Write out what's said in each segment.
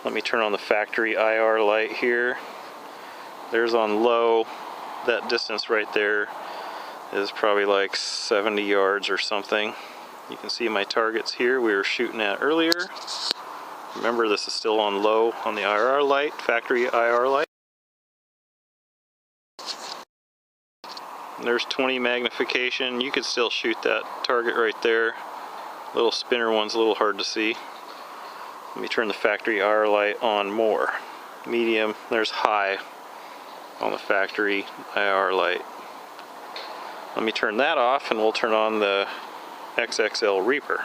Let me turn on the factory IR light here. There's on low. That distance right there is probably like 70 yards or something. You can see my targets here we were shooting at earlier. Remember, this is still on low on the IR light, factory IR light. There's 20 magnification. You could still shoot that target right there. Little spinner one's a little hard to see. Let me turn the factory IR light on more. Medium, there's high on the factory IR light. Let me turn that off and we'll turn on the XXL Reaper.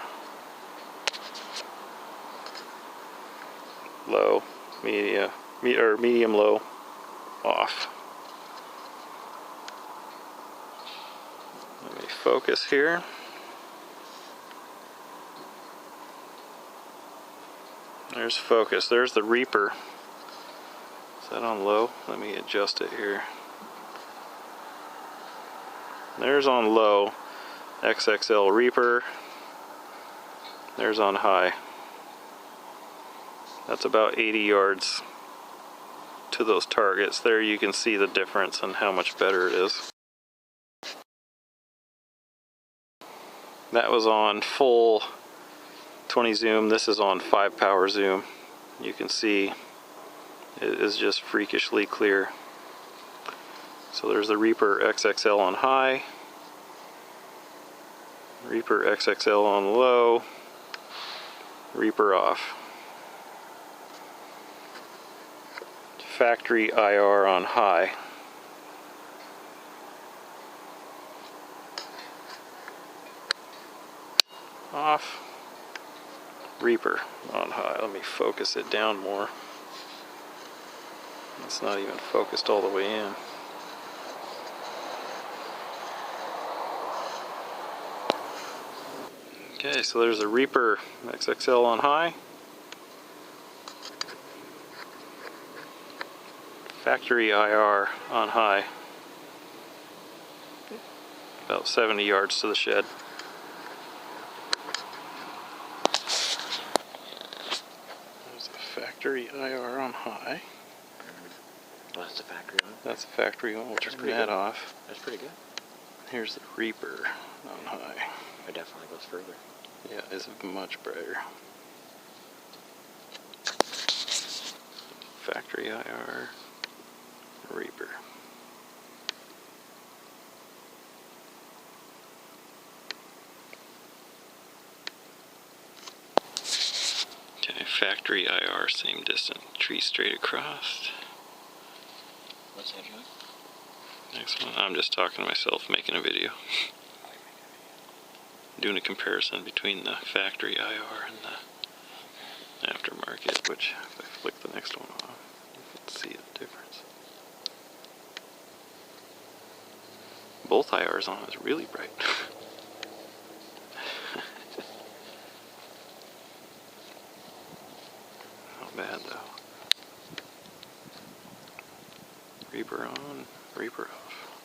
Low, medium low, off. Let me focus here. There's focus. There's the Reaper. Is that on low? Let me adjust it here. There's on low, XXL Reaper. There's on high. That's about 80 yards to those targets. There you can see the difference and how much better it is. That was on full 20 zoom. This is on 5 power zoom. You can see it is just freakishly clear. So there's the Reaper XXL on high, Reaper XXL on low, Reaper off. Factory IR on high. Off. Reaper on high. Let me focus it down more. It's not even focused all the way in. Okay, so there's a Reaper XXL on high. Factory IR on high. About 70 yards to the shed. There's a factory IR on high. Oh, that's the factory one? That's the factory one. We'll turn that off. That's pretty good. Here's the Reaper on high. It definitely goes further. Yeah, it's much brighter. Factory IR, Reaper. Okay, factory IR, same distance, tree straight across. What's that, John? Next one, I'm just talking to myself, making a video. Doing a comparison between the factory IR and the aftermarket, which if I flick the next one off, you can see the difference. Both IRs on is really bright. Not bad though. Reaper on, Reaper off.